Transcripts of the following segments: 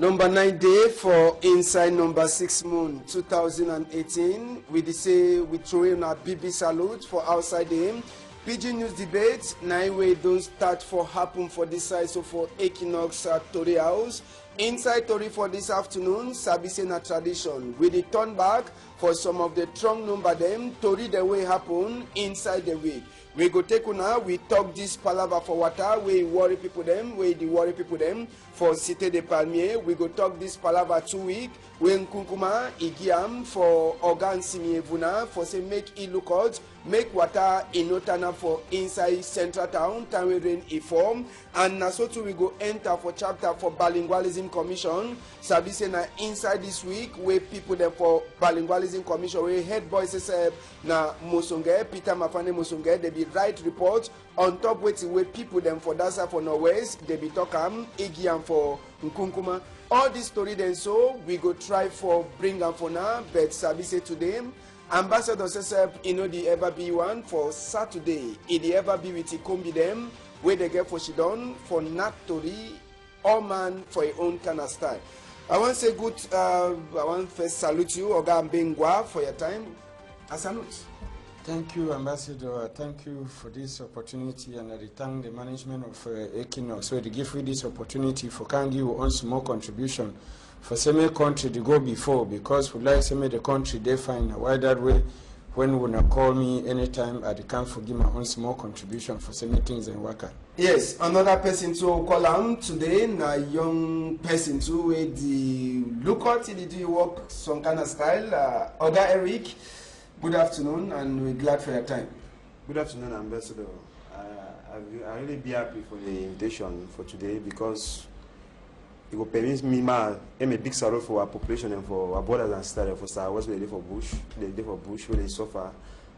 Number 9 day for inside number 6 moon 2018. We say we throw in a BB salute for outside him. PG News debate, 9 way don't start for happen for this side, so for Equinox at Tori House. Inside Tori for this afternoon, Sabise na tradition. With the turn back for some of the strong number them, Tori the way happen inside the week. We go take una, we talk this palaver for water, we worry people them, we the worry people them for Cité de Palmier. We go talk this palaver 2 week, we Nkunkuma, Igiam for Organ Simievuna, for say make it look out, make water in Otana for inside central town, time we rain inform, and Nasotu we go enter for chapter for bilingualism commission. Sabise na inside this week, where people them for bilingualism commission, where head boys say na Musonge, Peter Mafane Musonge, they be right report on top waiting where people them for Dasa for Norwest, they be talkam, Igiam for Nkunkuma. All this story then so we go try for bring them for now, but Sabise today. Ambassador says, you know, the ever be one for Saturday. It the ever be with the combi them, where they get for Shidon, for Natori, all man for your own kind of style. I want to say good, I want to first salute you, Oga Mbengwa, for your time. I salute. Thank you, Ambassador. Thank you for this opportunity, and I thank the management of Equinox. So they give me this opportunity for can give one small contribution for some country to go before, because we like some of the country they find why that way when you call me anytime I can't forgive my own small contribution for some things in Waka. Yes, another person to call on today, na young person too with the look out the do work some kind of style. Oga Eric, good afternoon, and we're glad for your time. Good afternoon, Ambassador. I really be happy for the invitation for today, because it will permit me a big sorrow for our population and for our brothers and sisters for South West, where they for bush, where they suffer.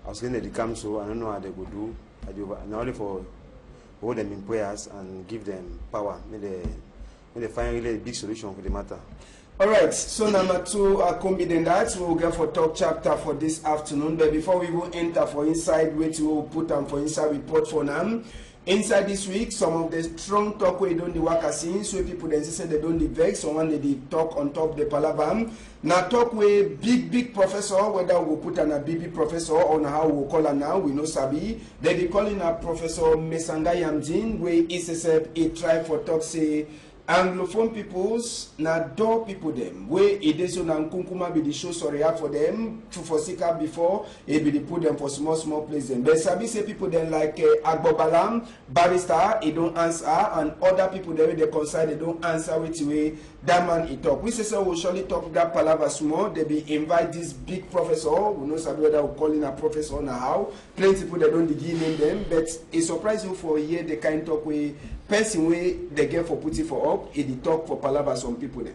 I was going to come, so I don't know how they go do. I do not only for hold them in prayers and give them power. May they find really a big solution for the matter. All right, so number 2, combined that we'll get for talk chapter for this afternoon. But before we will enter for inside, which we will put them for inside report for now. Inside this week, some of the strong talk we don't the work scene, so people then say they don't the vex, someone they talk on top the palavam. Now talk with big professor, whether we'll put an a BB professor on how we'll call her now, we know Sabi. They be calling her Professor Mesanga Yamjin, where SSF a try for talk say Anglophone peoples na door people them where it is on Nkunkuma be the show sorry for them to forsake before it be the put them for small place them. But Sabi say people then like Agbobalam, Barrister, he don't answer, and other people there they concern they don't answer which way that man he talk. We say so we'll surely talk that palaver small. They be invite this big professor, we know Sabi whether we're calling a professor now how. Plenty people they don't name them, but it surprised you for a year they kind talk way person way they get for putting for up, it talk for palaver some people then.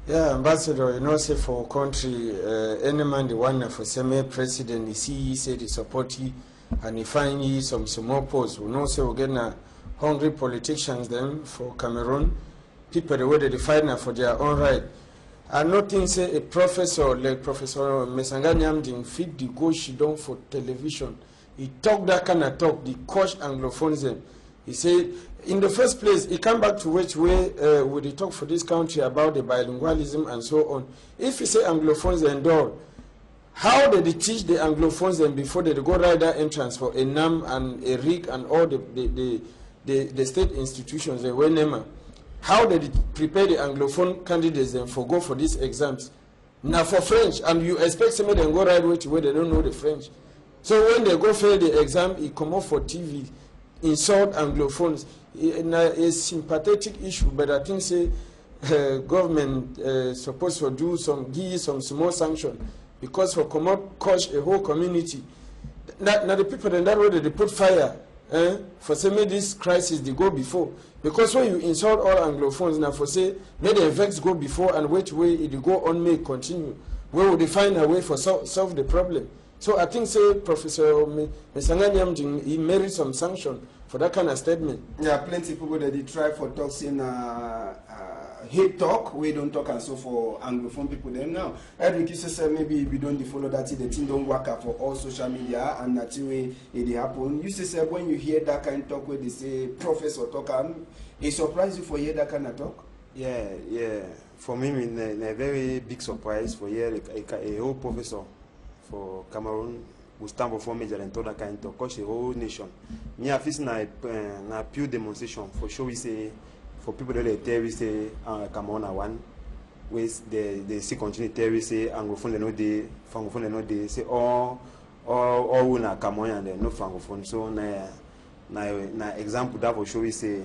Yeah, Ambassador, you know, say for country, any man the one for semi president, he said he support he, and he find he some small posts. We know say we get hungry politicians them for Cameroon, people the way they fight now for their own right. I not think say a professor like Professor Mesanga Nyamding fit the go she done for television. He talk that kind of talk, the coach Anglophones them. He said, in the first place, he come back to which way would he talk for this country about the bilingualism and so on. If he say Anglophones endure, how did they teach the Anglophones then before they go right that entrance for ENAM and ERIC and all the state institutions they were named? How did they prepare the Anglophone candidates then for go for these exams? Now for French, and you expect somebody to go right way to where they don't know the French. So when they go fail the exam, it come off for TV. Insult Anglophones. It's a sympathetic issue, but I think say government supposed to do give some small sanction, because for come out coach a whole community. Now the people in that way they put fire for say make this crisis they go before, because when you insult all Anglophones now for say may the vex go before and which way it go on may continue, where would they find a way for solve the problem? So I think say Professor Mesanga Nyamding he made some sanction for that kind of statement. Yeah, plenty of people that they try for talks in hate talk, we don't talk and so for Anglophone people then now. Eric you say maybe we don't follow that the thing don't work out for all social media and that way it happen. You say when you hear that kind of talk where they say professor talk, it surprise you for hear that kind of talk? Yeah. For me, a very big surprise for here, a whole professor for Cameroon will stand before major and told that kind of coach the whole nation. Me, I feel na pure demonstration for sure. We say for people that tell we say Cameroon are one. Ways they see continue tell we say Anglophone they know they, Francophone they know they say all na Cameroon and they no Francophone. So na example that for sure we say.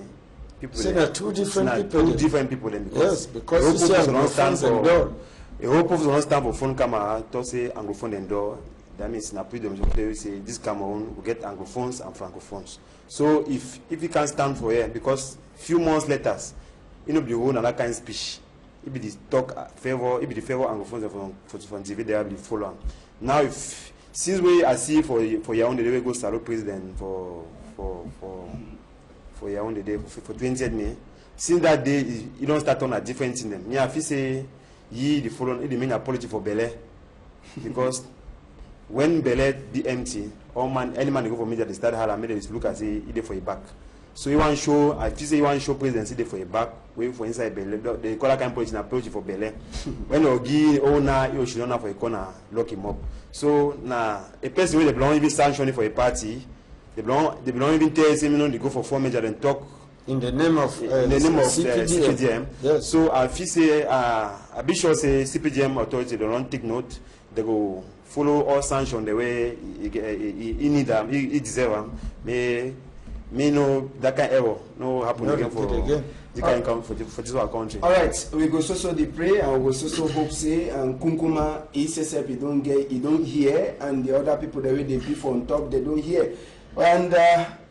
People so there are two different people then because you say Anglophones and door. A whole purpose don't stand for phone camera to say Anglophone and door. That means na pretty we say this Cameroon will get Anglophones and Francophones. So if you can stand for here, because few months later, you know, be whole another kind of speech. If it is talk favor, if it favor Anglophones from TV, they will be following. Now if since we are see for Yaoundé, they will go start president for Yaoundé Day for 20th May. Since that day, you don't start on a different thing. Me, I feel say the following, the main apology for Bele, because when Bele be empty, any man they go for media, they start hard and made it look as if they for a back. So you want to show, I feel say you want to show presidency they for a back, wait for inside Bele. They call that kind of politician approach for Bele. When you give owner, you should not for a corner, lock him up. So now a person where they belong even sanctioning for a party. They belong even tell him, you know, they go for 4 major and talk in the name of CPDM. Yes. So I feel say I be sure say CPDM authority they don't take note. They go follow all sanctions the way he need them, he deserve them. Me know that kind of error no happen again for the kind come for this our country. All right, we go so the pray and we so hope say and Kunkuma ESSF he don't hear and the other people the way they be for on top they don't hear. And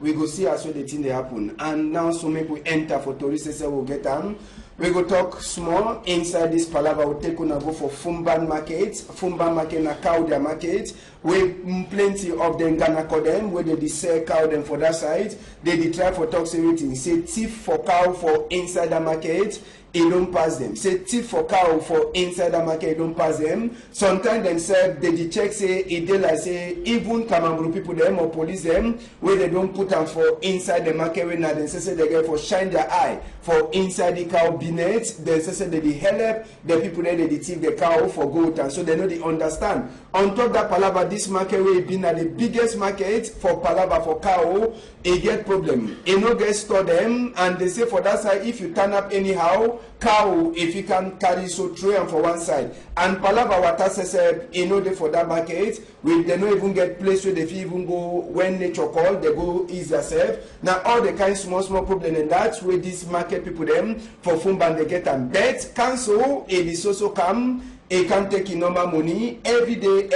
we go see as well the thing they happen. And now so make we enter for tourists will get on. We go talk small inside this palaver. We take on go for Fumban market. Fumban market na Kaudia market. We plenty of them Ghana call them where they sell cow them for that side. They try for talk everything. Say thief for cow for inside the market. It don't pass them. Say thief for cow for inside the market, it don't pass them. Sometimes themselves they check say it they like say even Kamamburu people them or police them where they don't put them for inside the market when they say they get for shine their eye for inside the cow binet. They say they help the people there they thief the cow for goat and so they know they understand. On top that Palava, this market will be na the biggest market for Palava for cow. It get problem. It no get store them and they say for that side if you turn up anyhow. Cow, if you can carry so tray and for one side, and Palava water says, you know, they for that market, they don't even get place where they even go when nature call, they go ease yourself. Now all the kind of small problem and that's where this market people them for Fumban they get and bet cancel. It is also come. It can take in normal money every day.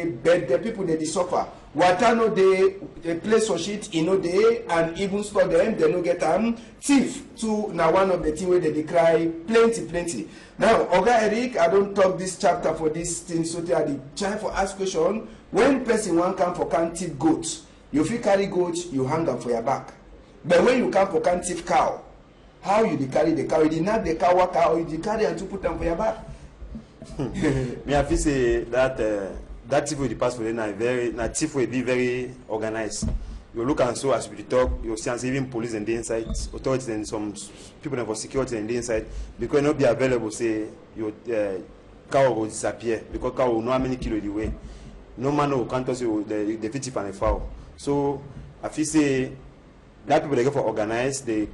Bet the people they suffer. Water no they place for shit in no day and even store them they no get thief to now one of the thing where they decry plenty. Now Oga Eric, I don't talk this chapter for this thing so they are the try for ask question. When person one come for can thief goat, you fit carry goat, you hang them for your back. But when you come for can thief cow, how you carry the cow? You did not the cow or you carry and to put them for your back. Me I feel say that thief will pass for them na thief will be very organized. You look and so as we talk, you see and even police and the inside, authorities and some people for security and the inside because not be available say your cow will disappear because cow will know how many kilos the way. No man will can't tell you the thief and the foul. So I feel say that people they get for organized they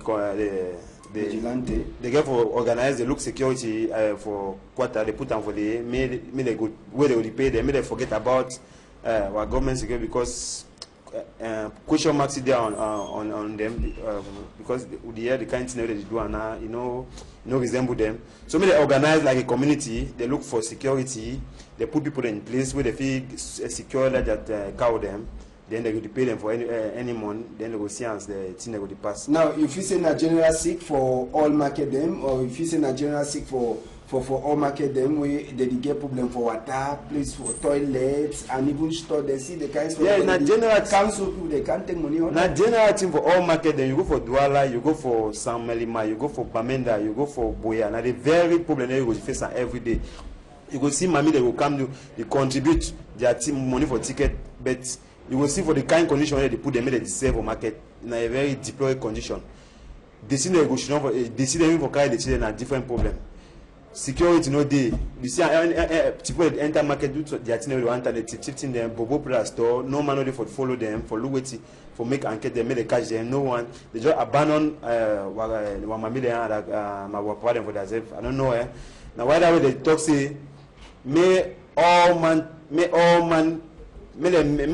get for organize, they look security for quarter, they put them for the may they go where they will pay them, may they forget about our government security because question marks there on them because the kind of thing they do and you know resemble them. So may they organize like a community, they look for security, they put people in place where they feel secure that cow them. Then they will pay them for any month. Then they will see as the thing they will pass. Now, if you say na general sick for all market them, or if you say na general sick for all market them, we they get problem for water, place for toilets, and even store. They see the kinds of na general council people they can't take money on. Na general thing for all market them. You go for Douala, you go for San Melima, you go for Bamenda, you go for Boya. Now the very problem that you will face every day. You go see Mami they will come to they contribute their team money for ticket, but you will see for the kind of condition where they put them, they sell for market in a very deployed condition. Decision negotiation for decision for carry the children a different problem. Security no dey. You see, people enter market do their thing they want and they shifting them. Bobo plus store. No man no dey for follow them for look wetin for make enquete them, make they catch them. No one. They just abandon one family and my papa them for themselves. I don't know. Now why that way they talk say may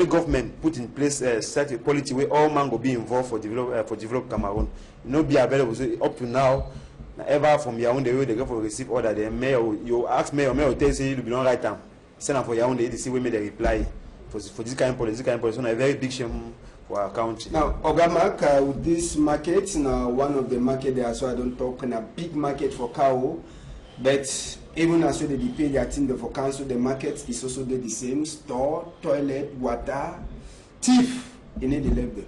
government put in place set a policy where all man go be involved for develop Cameroon. No be available. So up to now, ever from Yaoundé where they go for receive order, the mayor you ask mayor will tell you you be not right time. Send them for Yaoundé to see where they reply for this kind of policy. So a very big shame for our country. Now, Ogamak, with this market, now one of the market there, so I don't talk in a big market for cow, but even as they pay their thing for council, the market is also the same store, toilet, water, thief. You need to leave them.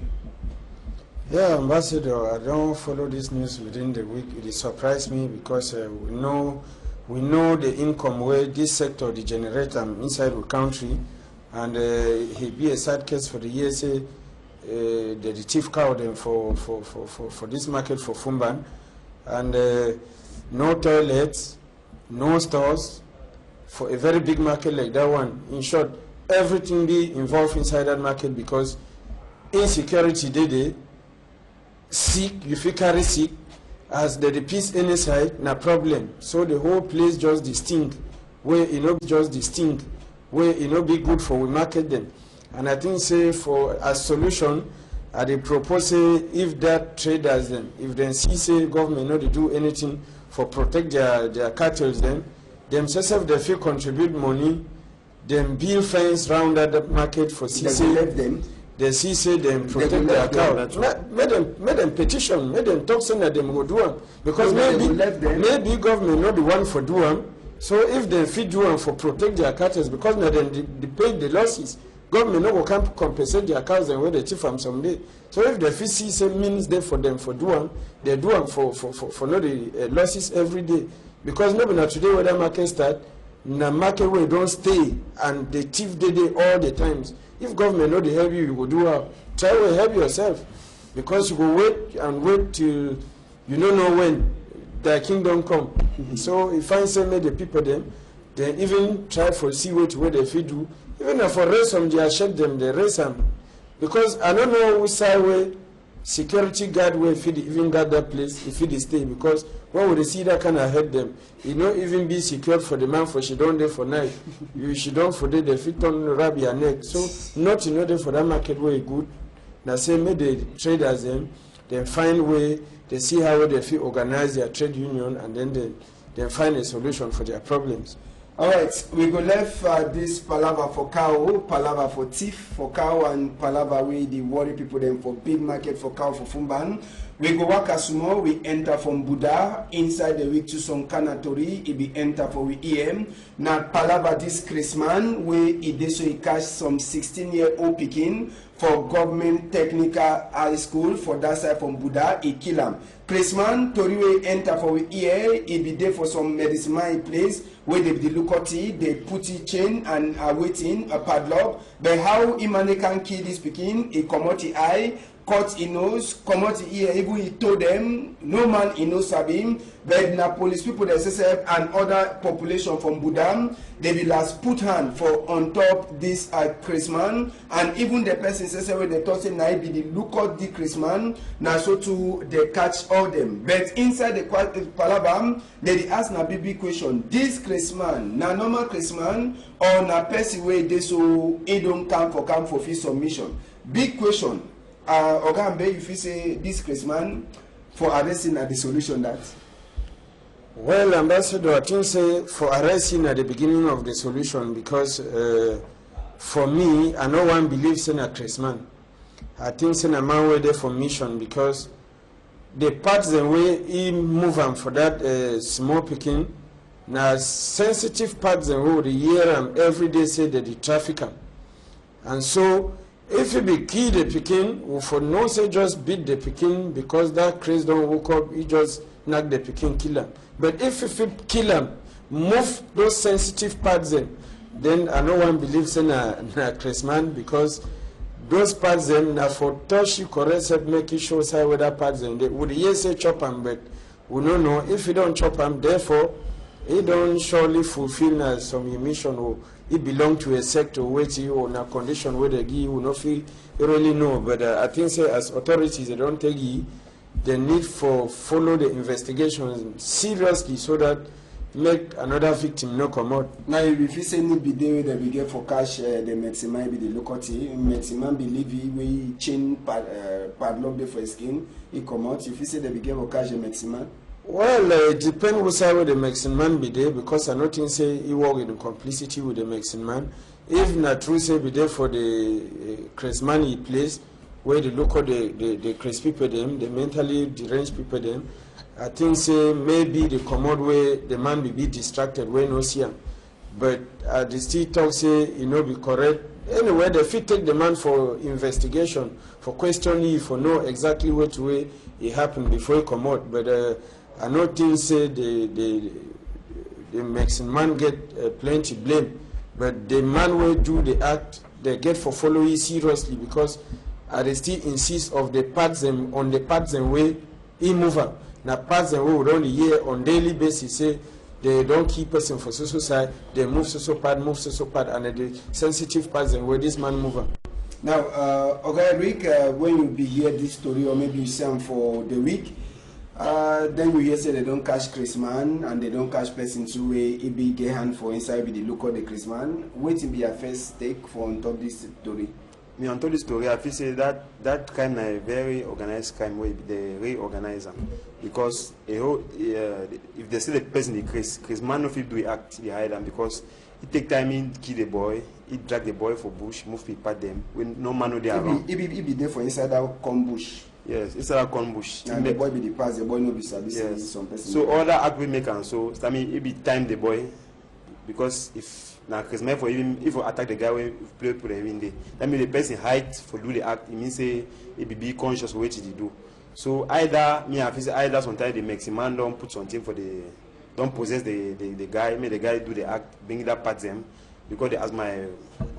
Yeah, Ambassador, I don't follow this news within the week. It surprised me because we know the income where this sector degenerate inside the country, and he be a sad case for the ESA. The thief cow them for this market for Fumban, and no toilets, no stores for a very big market like that one. In short, everything be involved inside that market because insecurity they sick, you feel carry sick, as the peace any side, na problem. So the whole place just distinct, where just distinct, where be good for we market them. And I think say for a solution, they propose say if that traders them, if they see say government not to do anything for protect their cattle then themselves they feel contribute money, them build fence round that market for CC. They see say them protect their cow. Make them petition, make them talk so that them go do them. Because maybe government not the one for do them. So if they feed do them for protect their cattle, because now then they pay the losses. Government no go can compensate their cows and where they thief from someday. So if the see say means there for them for do them, they do them for not the losses every day. Because maybe not today when that market start, na market where don't stay and they thief day all the times. If government not help you, you go do how? Try to help yourself. Because you go wait till you don't know when the kingdom come. So if I say make the people them, then even try for see where they feed do. Even if for raise them, they shut them, they raise them. Because I don't know which side way security guard will feed even guard that place if it stay. Because when would they see that kind of help them? You know, even be secured for the man for she don't there for night. You she don't for day they fit on rub your neck. So not in order for that market way good. Now say make the traders them find way, they see how they feel organize their trade union and then they find a solution for their problems. All right, we go left this palaver for cow, palaver for thief for cow, and palaver we the worry people them for big market for cow for Fumban. We go work as small, we enter from Buddha, inside the week to some Kanatori, it be enter for we EM. Now palaver this Christmas, we it so he catch some 16-year-old picking for government technical high school for that side from Buddha, he kill him. Christmas, Toriwe enter for we here, he be there for some medicine place where they be lukoti, they put it chain and are waiting a padlock. But how Imane can kill this picking, he come out the eye, cut his nose, come out the ear, even he told them, no man he knows him, but na police people themselves and other population from Budam, they will last put hand for on top this Christmas, and even the person says when they thought say na be the look out the Christmas, na so too they catch all them. But inside the palabam, they ask na big question, this Christmas, na normal Christmas or na person way they so he don't come for free submission. Big question. Ogambe, if you say this Christmas for arresting at the solution that? Well, Ambassador, I think say for arresting at the beginning of the solution because for me, I no one believes in a Christmas. I think say a man way there for mission because the parts the way he move on for that small picking, now sensitive parts the way the year and every day say that the traffic and so. If you be kill the picking, we for no say just beat the picking because that craze don't woke up, he just knock the picking, kill him. But if you kill him, move those sensitive parts in, then I no one believes in a Christmas because those parts them now for touch you correct making sure say whether parts them they would yes say chop them, but we don't know if you don't chop them, therefore it don't surely fulfill some emission or it belong to a sector which you or a condition where they give you no feel you really know. But I think say as authorities they don't take it, the need for follow the investigation seriously so that make another victim no come out. Now, if you say need be there, they be get for cash, the maximum be the locality, maximum believe we chain padlock there for a skin, it come out. If you say they be get for cash, the maximum. Well, it depends which side where the Mexican man be there, because I not say he work in complicity with the Mexican man. If not true say be there for the Chris money place where the local the Chris people them, the mentally deranged people them. I think say maybe the commode way the man will be distracted when no see him. But the still talk say be correct. Anyway, they fit take the man for investigation, for questioning, for know exactly what way it happened before he come out. But I know things say the Mexican man get plenty blame. But the man will do the act, they get for following seriously, because they still insist of the parts them on the parts and way he move up. Now parts and way would only hear on daily basis say they don't keep person for social side, they move social part, and the sensitive parts and where this man move up. Now, okay, Rick, when you be hear this story, or maybe you see them for the week, then we hear say they don't catch Chris man and they don't catch person to way it be get hand for inside with the look of the Chris man. Waiting be a first take for on top this story. Me on top this story, I feel say that crime is a very organized crime where they reorganize them, because if they see the person the Chris man no fit do it act behind them, because it take time in kill the boy, it drag the boy for bush, move people them when no man no they around. It be there for inside that corn bush. Yes, it's a corn bush. And the boy be the pass, the boy no be service. Yes. Some person. So all that act we make and so I mean it be time the boy, because if now Chris man for even if you attack the guy when play the win day, that means the person hide for do the act. It means say it be conscious of what he do. So either me I feel say either sometimes the Mexican man don't put something for the don't possess the guy, make the guy do the act, bring that part them, because they, as my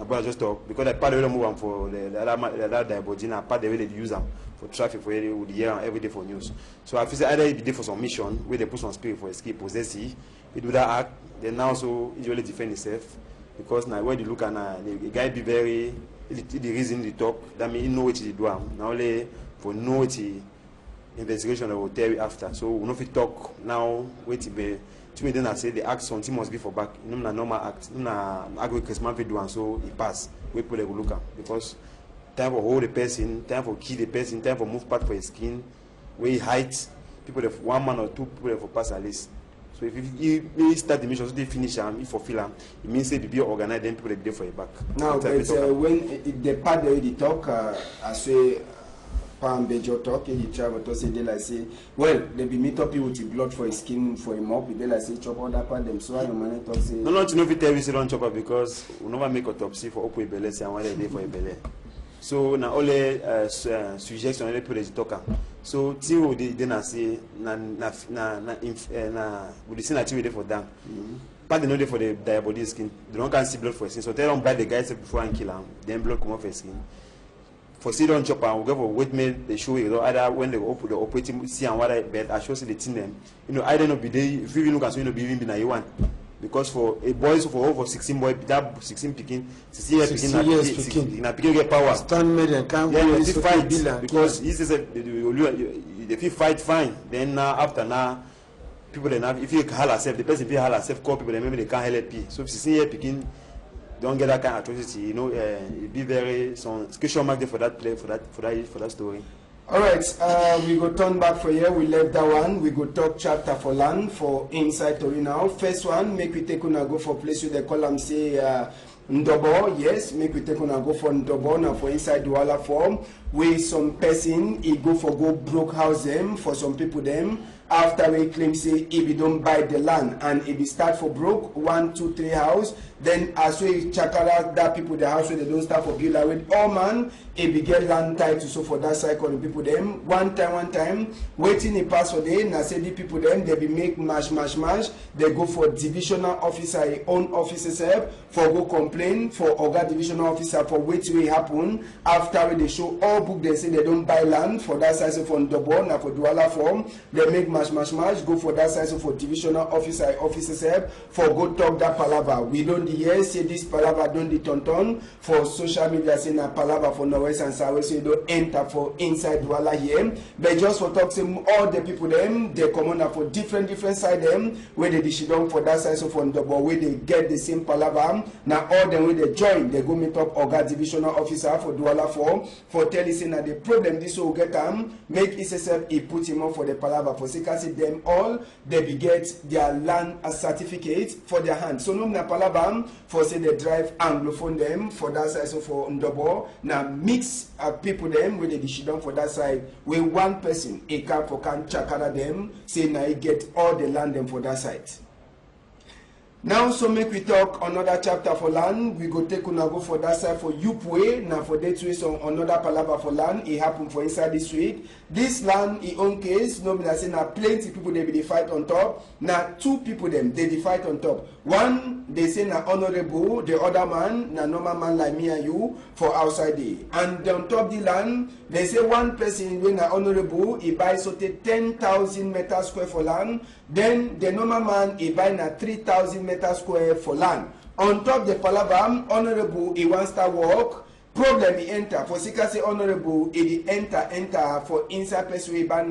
brother just talk, because that part they don't move on for the other body, part the way they use them for traffic for they would hear every day for news. So I feel say either it be there for some mission where they put some spirit for escape, possess he do that act, then now so he usually defend himself, because now when you look at the guy be very the reason he talk, that means he know what he do. Now only for know what he investigation that will tell you after. So we know if we talk now, wait be to me then I say the act something must be for back. You know, normal act, agree Christmas do and so it pass. We put a look at, because time for hold the person, time for kill the person, time for move part for his skin, where he height people have one man or two people for pass at least. So if you start the mission, so they finish them, if fulfill them, it means they be organized, then people will be there for your back. Now, but when the part that they talk, I say. Pam Bejo talk, he travel to say they like say, well, they be meet up with the blood for his skin for him up, they like say chop all that part them. So I don't man talk say. No, you know if you tell me say don't chop up, because we never make autopsy for open belly, say one day for a belly. So now all the suggestion they put the talker. So till they then say we see that you for them. But they know they for the body skin. They don't can see blood for his skin, so they don't buy the guys before and kill them. Then blood come off his skin. For see don't chop and we go for wait me they show you either when they open the operating see and what I bet I show see the team them. You know, I don't know be they if you even look at so you know be even be na you one. Because for a boys for over 16 boy that 16 picking 16 years picking na picking get power. Stand made and can't fight because he says if you fight fine, then now after now people then have if you hal herself the person feel hal herself call people then maybe they can't help you. So 16 year picking don't get that kind of atrocity, you know. It be very some question mark there for that play for that story. All right, we go turn back for here. We left that one. We go talk chapter for land for inside Tori now. First one, make we take on a go for place with the column say Ndobo. Yes, make we take on a go for Ndobo now for inside Douala form. Where some person he go for go broke house them for some people them after we claim say if you don't buy the land and if you start for broke 1, 2, 3 house, then as we chakara that people the house where they don't start for build with all man if you get land title so for that cycle the people them one time waiting a pass for them na say the people them they be make mash they go for divisional officer own officers help for go complain for oga divisional officer for wetin wey happen after when they show all book they say they don't buy land for that side so for Ndobor na for Douala form they make mash go for that side so for divisional officers help for go talk that palava we don't hear say this palava don't the tonton for social media say na palava for northwest and southwest so you don't enter for inside Douala here but just for talk say all the people them they come on for different side them where they dish down for that side so for Ndobor where they get the same palava now all them when they join they go meet up oga divisional officer for Douala for tell you say na the problem this will get make SSF he put him up for the palava for say them all they be get their land as certificate for their hand so no na palava for say they drive anglophone them for that side so for Ndobor now mix people them with the dish down for that side where one person a can for can chakara them say now he get all the land them for that side. Now, so make we talk another chapter for land. We go take una go for that side for Yupwe. Now for that way, so another palava for land. It happened for inside this week. This land, in own case, no me say now plenty people they be fight on top. Now 2 people them they fight on top. One they say na honorable, the other man na normal man like me and you for outside day. And on top the land, they say one person when na honorable he buy so 10,000 meters square for land. Then the normal man he buy na 3,000 meters square for land. On top the palava, honorable he wants to work. Problem he enter for sika say honorable he enter for inside place we buy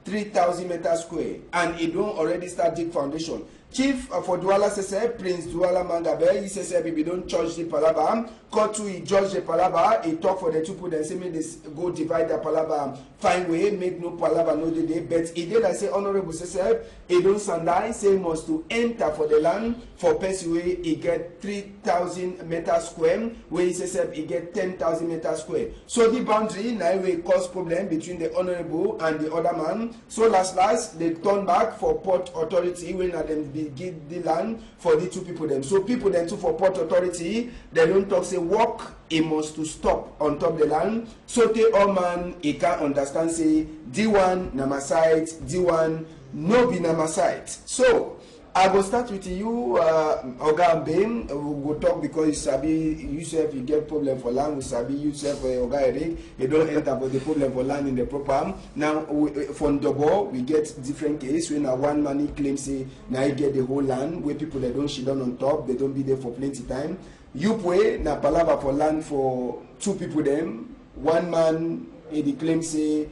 3,000 meters square and he don't already start dig foundation. Chief for Douala SSF, Prince Douala Mangabe, he says if he don't charge the palava, cut to he judge the palava, he talk for the 2 people, then say make this go divide the palava, fine way, make no palava no day, but he did I say honorable SSF, he don't sandai, say must to enter for the land for person way he get 3,000 meters square, where he says he get 10,000 meters square. So the boundary now will cause problem between the honorable and the other man. So last they turn back for Port Authority when them give the land for the 2 people them. So people then too for Port Authority, they don't talk say work he must to stop on top the land. So the all man he can't understand say D1 na my side, D1 no be na my side. So I will start with you, Oga Mbem. We will talk because you sabi yourself you get problem for land. We sabi yourself Oga Eric. You don't enter for the problem for land in the proper. Now for Ndobor we get different case when one man he claims say now he get the whole land where people they don't sit down on top, they don't be there for plenty time. Yupwe na palava for land for 2 people them. One man he claims say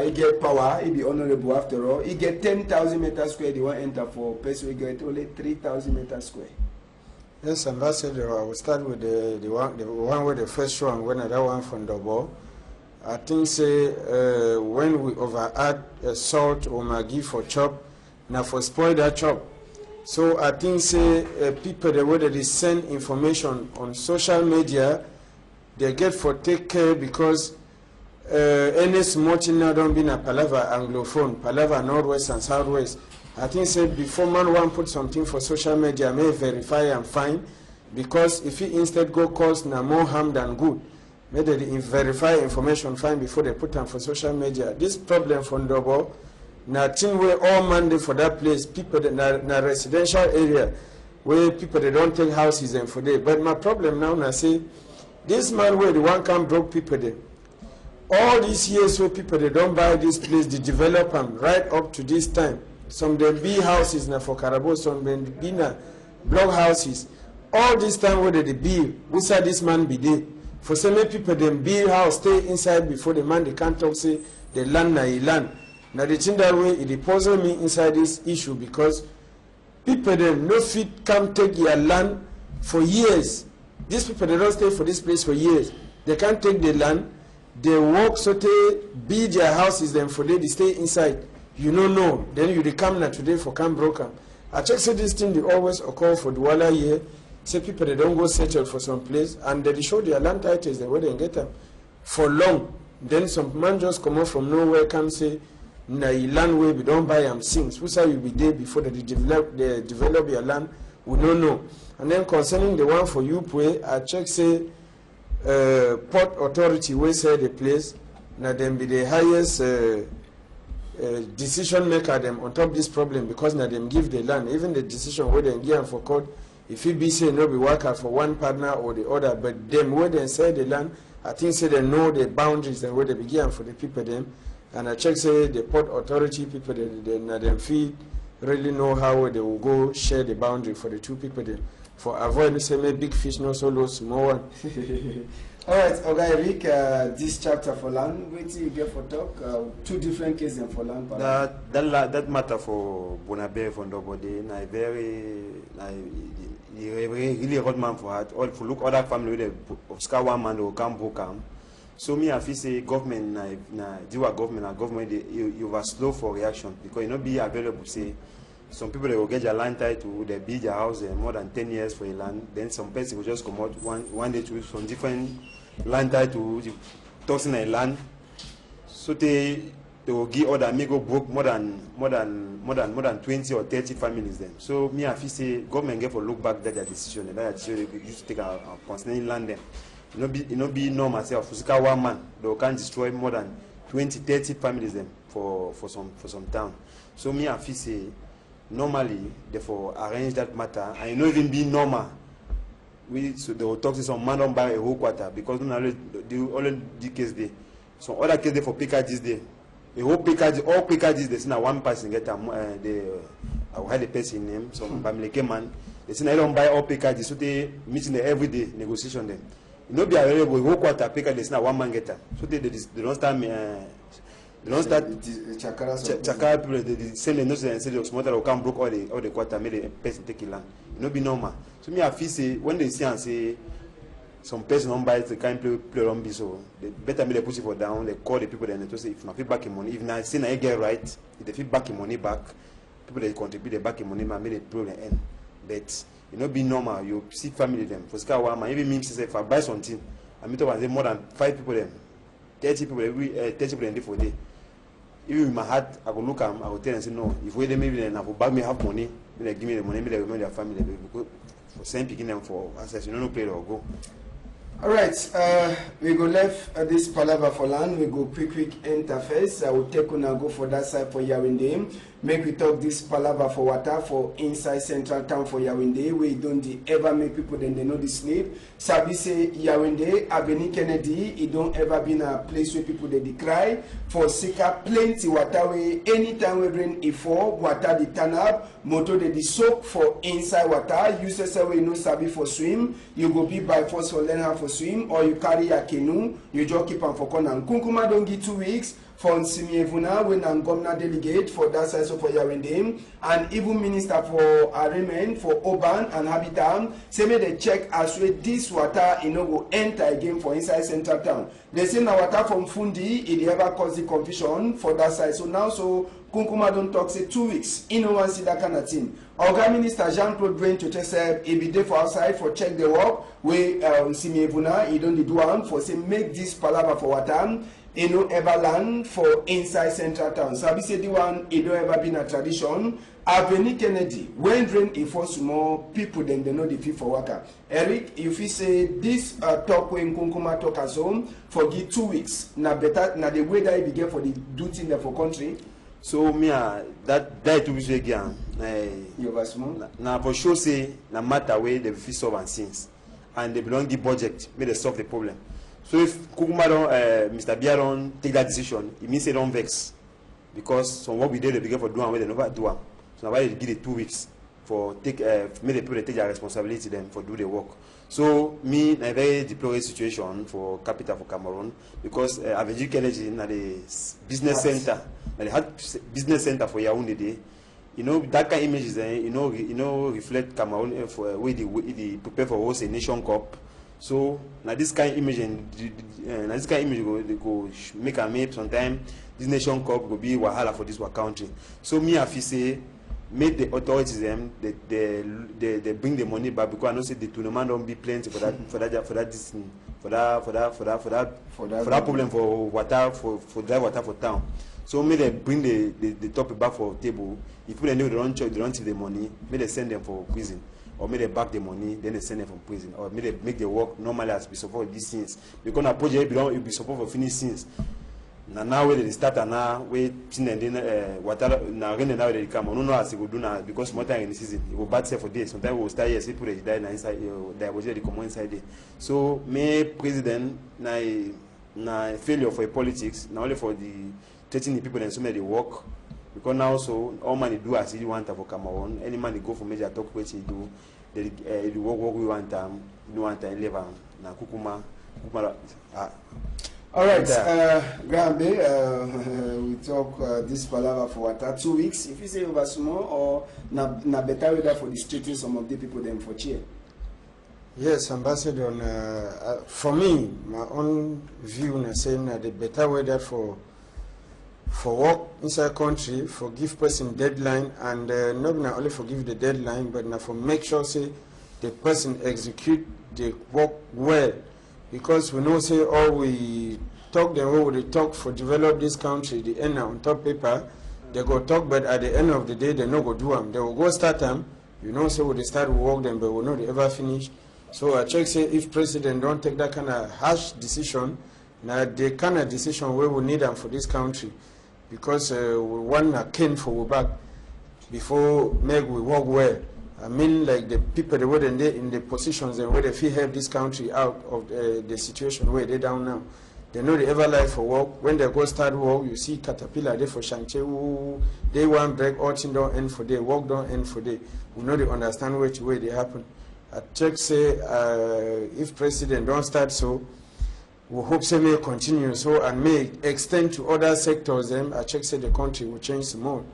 he get power, he be honorable after all. He get 10,000 meters square, they want enter for person we get only 3,000 meters square. Yes, Ambassador, I will start with the one with the first one, when that one from Ndobor. I think say when we over add salt or maggi for chop, now for spoil that chop. So I think say people the way that they send information on social media, they get for take care because any small thing now don't be na palava anglophone, palava northwest and southwest. I think say before man one put something for social media may verify and find because if he instead go cause na more harm than good. May they verify information fine before they put them for social media. This problem for Ndobor, na thing where all Monday for that place, people that na residential area where people they don't take houses and for day. But my problem now na say this man where the one can broke people there. All these years where people they don't buy this place, they develop them right up to this time. Some them be houses na for Carabo, some them be na block houses. All this time where they build, we saw this man be there. For so many people them build house, stay inside before the man they can't talk say the land na he land. Now the thing that way it puzzle me inside this issue because people them no fit come take their land for years. These people they don't stay for this place for years. They can't take the land. They walk so they build their houses then for they stay inside. You don't know. Then you come now today for camp broker. I check say this thing they always occur for Douala here. Say people they don't go settle for some place and they show their land titles the way they get them for long. Then some man just come out from nowhere come say na land where we don't buy them things. Who say you be there before they develop your land? We don't know. And then concerning the one for Upwe, I check say port authority will say the place. Now them be the highest decision maker them on top of this problem because now them give the land. Even the decision where they give for court, if it be say no be work out for one partner or the other, but them where they sell the land, I think say they know the boundaries and where they begin for the people them. And I check say the port authority people them feel really know how they will go share the boundary for the two people them for avoid say maybe big fish no solo small one. All right, okay, Eric, this chapter for land, wait till you get for talk. Two different cases for land. That matter for Bonabe for nobody, I very, really hot man for heart. All for look other family with of Scar one man or come book come. So me, I feel say government, government, you were slow for reaction because you not be available. Say some people they will get their land title, they build their house more than 10 years for a land. Then some person will just come out one day to some different land title, tossing a land. So they will give other amigo book more than 20 or 30 families then. So me, I feel say government get for look back that their decision, that decision they used to take a concerning land them. You know be normal myself. Fusika one man, they can destroy more than 20, 30 families them for some town. So me, I feel say normally, therefore, arrange that matter, and you know even be normal. So they will talk to some man don't buy a whole quarter because normally the case day. Some other case day for packages day. A whole package, all packages they see now one person get I will have the person name, some family man. They say I don't buy all packages, so they meeting the everyday negotiation them. You know be available a whole quarter package they see now one man get them. So they don't start they don't start Chakara people they send the notice and say the smoker will come broke all the quarter, made the person take a land. You know be normal. So me I feel say when they see and say some person don't buy it, they can't play around be so they better me they push it for down, they call the people then they say if not feedback in money, if now say I get right, if they feedback in money back, people they contribute the back in money man make the problem end. But you know be normal, you see family them. For Scar one man, even me say if I buy something, I meet up and say more than 5 people them, 30 people every 30 people day for day. Even in my heart, I will look at them, I will tell them, say, no, if we maybe then I will bag me have money, maybe they give me the money, maybe they remember their family, because for same picking them for access, you don't know play or go. All right, we go left this palaver for land, we go quick interface. I will take on and go for that side for Yawinde. Make we talk this palaver for water for inside central town for Yawinde. We don't ever make people then they know the sleep. Sabi say Yawinde, Avenue Kennedy, it don't ever been a place where people they cry. For Sika, plenty water way. Anytime we rain it fall, water the turn up, motor they soak for inside water. You say we no sabi for swim, you go be by force for learn how for swim, or you carry a canoe, you just keep on for corner. Kunkuma don't give 2 weeks. For Nsimi Evuna, when I'm governor delegate for that side of Yawinde, and even minister for arrangement for urban and habitat, say me they check as well this water you know go enter again for inside central town. They say now water from Fundi, it ever cause the confusion for that side. So now so Kunkuma don't talk say 2 weeks. You know one see that kind of thing. Organ Minister Jean-Claude Brain to say he be there for outside for check the work where Nsimi Evuna he don't do one for say make this palaver for water. You know, ever land for inside central town. So I say the one, it don't ever been a tradition. Avenue Kennedy, when rain it falls more, people then they know the fee for worker. Eric, if you say this talk when Kunkuma talk as home, for give 2 weeks, now better, now the way that it began for the duty in the for country. So me that 2 weeks again. You was small. Now for sure say, no matter where they feel solve and things, and they belong the budget, may they solve the problem. So if Kukuma Mr. Biaron take that decision, it means they don't vex. Because some work we did, they begin for doing where they never do. So now why they give it 2 weeks for take make the people take their responsibility then for do the work. So me a very deplored situation for capital for Cameroon because Avenue Kennedy na the business center, na the hard business center for Yaoundé day. You know that kind of images you know reflect Cameroon for where they prepare for host a nation cup. So now this kind of image go make a map sometime. This nation cup will be wahala for this country. So me I feel say make the authorities them they bring the money back because I know say the tournament don't be plenty for that problem for water for drive water for town. So may they bring the topic back for table. If people know they don't take the money, may they send them for prison. Or may they back the money, then they send them from prison. Or may they make the work normally as be support these things. Because a project will be support for finish things. Now where they start and now where water now now they come. I don't know as they will do now because more time in the season. It will bad say for days. Sometimes we will start here, see people die inside there was the common inside there. So may president na failure for politics, not only for the teaching the people and so many work. Because now so all man do as he want for Cameroon. Any man go for major talk which he do, they work we want no want to live na kukuma. All right, Grambe, we talk this palaver for what 2 weeks. If you say over small or na better weather for distracting some of the people them for cheer. Yes, Ambassador. For me, my own view na saying that the better weather for work inside country, for give person deadline, and not only forgive the deadline, but now for make sure say the person execute the work well, because we know say all we talk the whole they talk for develop this country, the end on top paper, they go talk, but at the end of the day they no go do them. They will go start them, you know, say when they start work them, but will not ever finish. So I check say if president don't take that kind of harsh decision, now the kind of decision where we need them for this country. Because we want a cane for we back before make we work well. I mean, like the people that were in the positions and where they feel help this country out of the situation where they down now. They know they ever like for work. When they go start work, you see caterpillar there for Shanche. They want break, all things don't end for day, work don't end for day. We know they understand which way they happen. I check say if president don't start so. We hope they may continue so and may extend to other sectors. Then I check say the country will change some more.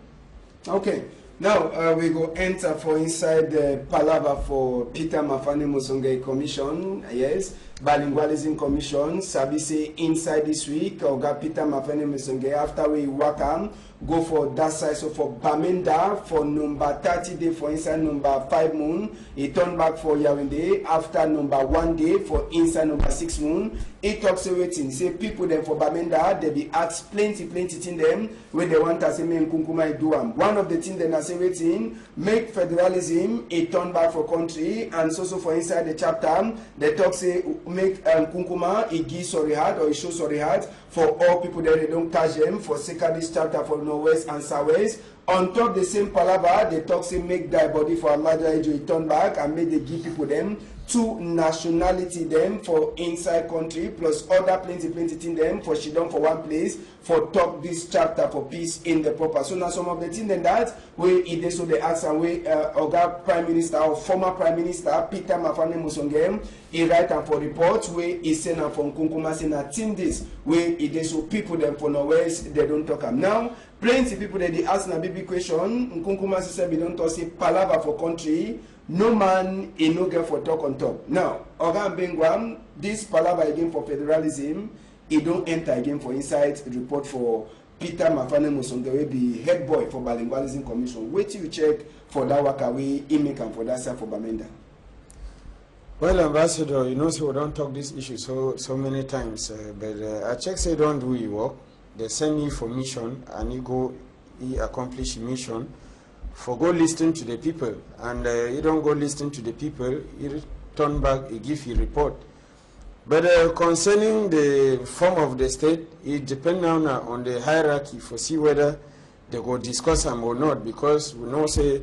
Okay, now we go enter for inside the palaver for Peter Mafane Musonge Commission. Yes, Bilingualism Commission. Sabi say inside this week, Oga Peter Mafane Musonge after we work go for that side. So for Bamenda for number 30 day for inside number 5 moon. He turn back for Yaoundé after number 1 day for inside number 6 moon. He talks waiting. Say people them for Bamenda they be asked plenty thing them where they want to say me Nkunkuma do am. One of the things they are say waiting make federalism a turn back for country, and so for inside the chapter they talk say make Nkunkuma a give sorry heart or a show sorry heart for all people that they don't catch them for second this chapter for Northwest and Southwest. On top the same palaver, they talk say make thy body for Amada Ejo turn back and make they give people them two nationality them for inside country plus other plenty thing them for she done for one place for talk this chapter for peace in the proper. So now some of the thing then that where it is so they ask and where Oga Prime Minister or former Prime Minister Peter Mafane Musonge he write and for report where he send and from Nkunkuma saying that thing this where it is so people them for Norwest they don't talk them now. Plenty people that they ask a big question. Nkunkuma said we don't talk say palaver for country. No man in no girl for talk on top. Now, Oga Mbengwa, this palaver again for federalism, it don't enter again for inside report for Peter Mafane Musonge will be head boy for Bilingualism Commission. Wait till you check for that work away, image and for that side for Bamenda. Well, Ambassador, you know, so we don't talk this issue so many times, but I check say don't do your work. They send you for mission and you go, you accomplish mission. For go listen to the people, and you don't go listen to the people, you turn back, you give your report. But concerning the form of the state, it depends now on the hierarchy for see whether they go discuss them or not, because we know say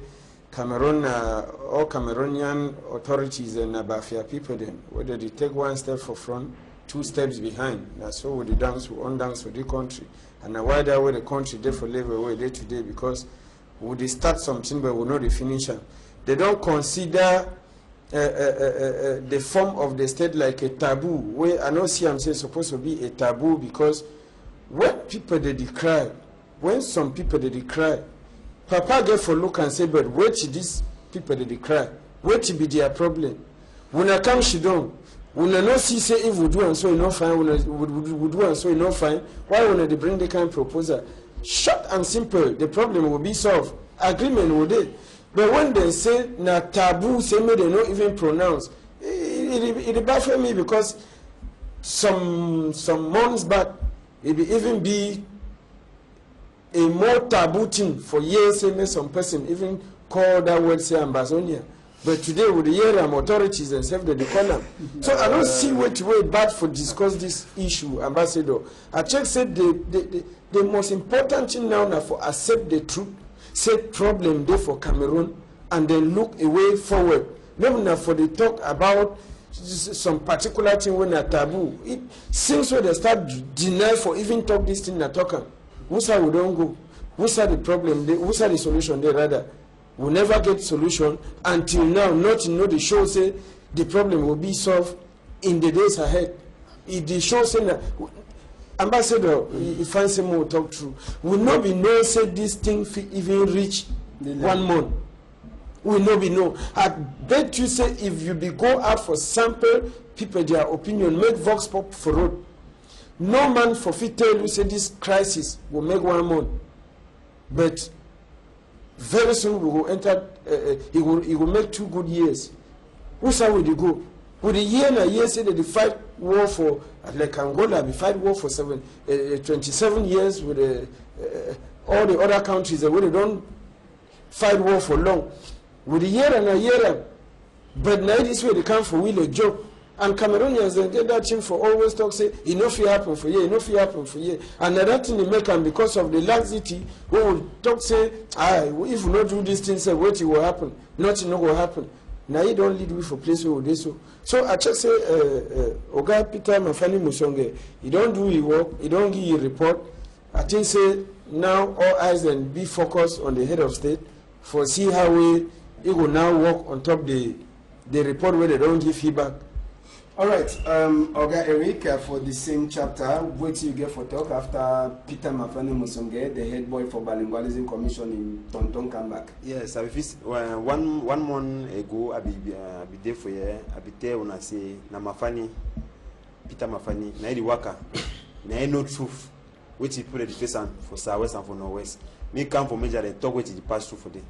Cameroon, all Cameroonian authorities and Abafia people then, whether they take one step for front, 2 steps behind. That's so with the dance, we on dance for the country. And now why that way the country there for live away day to day, because would they start something but will not the finish it. They don't consider the form of the state like a taboo. Where I know see I'm saying supposed to be a taboo, because when people they decry, when some people they decry, Papa get for look and say, but wait till these people they decry, wait to be their problem. When I come she don't. When I not see say if we do and so enough fine, when we do and so enough fine, why when they bring the kind of proposal? Short and simple, the problem will be solved. Agreement will be. But when they say na taboo, say me they don't even pronounce. It baffles me, because some months back it be even be a more taboo thing for years. Say, some person even call that word say Ambazonia. But today with the Yeram authorities and self they call them. So I don't see what way bad for discuss this issue, Ambassador. I just said the most important thing now is for accept the truth, say problem there for Cameroon, and then look a way forward. Not for the talk about some particular thing when a taboo. It seems when they start deny for even talk this thing they're talking. Who's how we don't go? Who's the problem? Who's the solution there rather? We'll never get solution until now. Not to know the show say the problem will be solved in the days ahead. If the show say that Ambassador, if I say more talk true, will not be no say this thing even reach 1 month. Will not be no. I bet you say if you be go out for sample people their opinion, make vox pop for road. No man for fit tell you say this crisis will make 1 month, but very soon we will enter. It will make 2 good years. Who's how will you go? With a year and a year say that the fight war for like Angola, we fight war for 27 years with all the other countries that they don't fight war for long. With a year and a year, but now this way they come for will a job. And Cameroonians then get that thing for always talk say enough happen for you, enough happen for you. And that thing they make them because of the laxity, we will talk say, if we not do this thing, say what will happen, nothing will happen. Now you don't lead me for place where they so. So I just say, Oga Peter Mafani Musonge, you don't do your work, you don't give your report. I think say now all eyes and be focused on the head of state for see how it will now work on top the report where they don't give feedback. All right, Oga Eric, for the same chapter, what do you get for talk after Peter Mafani Musonge, the head boy for Bilingualism Commission in Tonton, come back? Yes, I one month ago, I be there for you. I be there when I say, na Mafani, Peter Mafani, na the worker, na no truth, which he put the face for Southwest and for Northwest. Me come for major and talk which he pass through for them.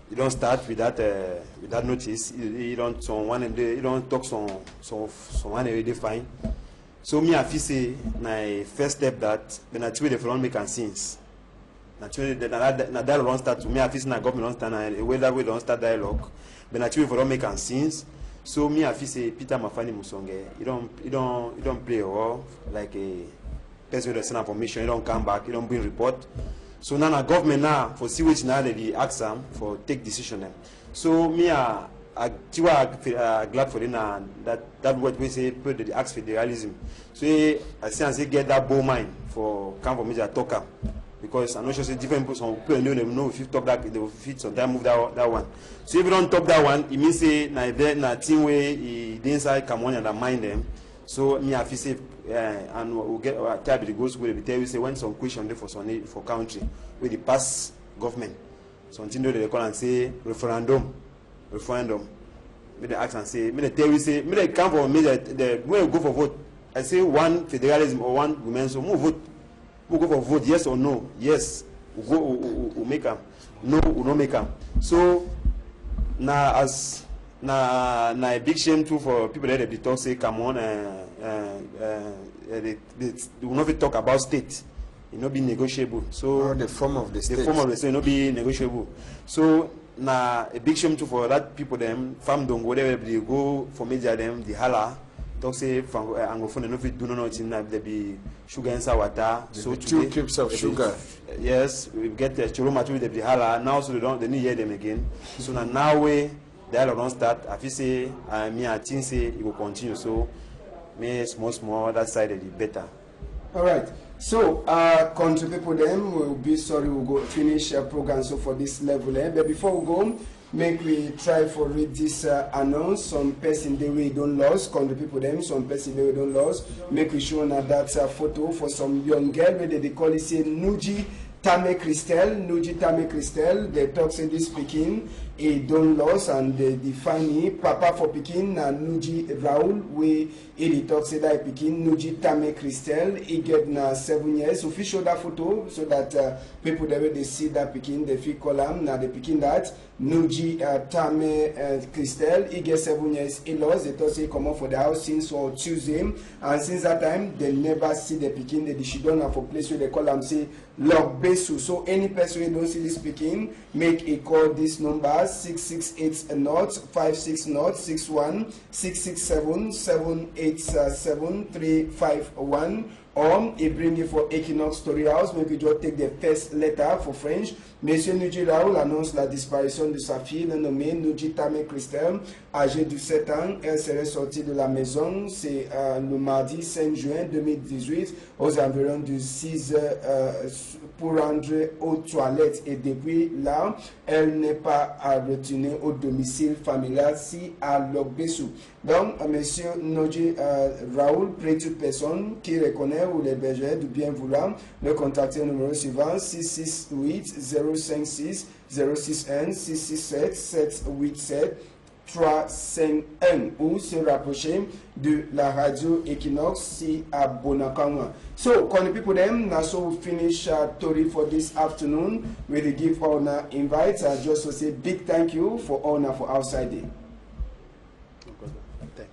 You don't start with that notice. You don't talk some one already fine. So me I feel say my first step that when I try the front make and scenes. Naturally that dialogue start to me I feel say na government don't start na way that way don't start dialogue. When I try for make and scenes. So me I feel say Peter Mafani Musonge, you don't play a role like a person with the information. You don't come back. You don't bring report. So now the government now for see which now they ask them for take decision them. So me I glad for them that what we say put the ask federalism. So I say get that bow mind for come for me to talk because I'm not sure say different people know if you talk that they will fit sometimes move that one. So if you don't talk that one, it means say na team way the inside come on and mind them. So me I feel say and we'll get tell the goes where they tell you say when some question there for country where the past government something they call and say referendum. Me they ask and say me they tell you say me they come for me the when you go for vote I say one federalism or one women so move vote we go for vote yes or no yes we go we make them no we not make them so now as na a big shame too for people that they talk say come on they will not talk about state. It not be negotiable. So the form of the state. The form of the state not be negotiable. So na a big shame too for that people them farm don't go there they go for media them the hala talk say anglophone no fit do nothing now there be sugar inside water. So 2 cubes of sugar. Yes, we get churuma to the hala now so they need hear them again. So now way dialogue don't start. I feel say me I think say it will continue. So me small that side the better. All right. So country people them will be sorry we'll go finish program so for this level. But before we go, make we try for read this announce. Some person they we don't lose. Country people them some person they we don't lose. Make we show now that photo for some young girl where they call it say Nuji Tame Christel. They talk say this speaking he don loss and the family papa for pikin na Nuji Raoul wey he talk say that pikin Nuji Tame Christelle he get na 7 years. So we show that photo so that people that when they see that pikin they fit call am na the pikin that Nuji Tame Christelle he get 7 years. He lost. They thought say come out for the house since or Tuesday, and since that time they never see the pikin. She don't have a place where they call am say Logbesu. So any person who don't see this pikin, make a call this number 668-0-56-0-61 667-787-351, or he bring it for Equinox Story House. Maybe just take the first letter for French. Monsieur Nuji Raoul annonce la disparition de sa fille nommée Nuji Tame Christelle, âgée de 7 ans. Elle serait sortie de la maison, c'est le mardi 5 juin 2018, aux environs de 6 heures pour rentrer aux toilettes. Et depuis là, elle n'est pas à retourner au domicile familial si à Logbesu. Donc, monsieur Nuji Raoul prie toute personne qui reconnaît ou les bergers de bien vouloir le contacter au numéro suivant 668 056 061 667 787 351 ou se rapprocher de la radio Equinox si à Bonakama. So, calling people them, now so we finish Tori for this afternoon with the give honor invites. I just to say big thank you for honor for outside day. Thank you.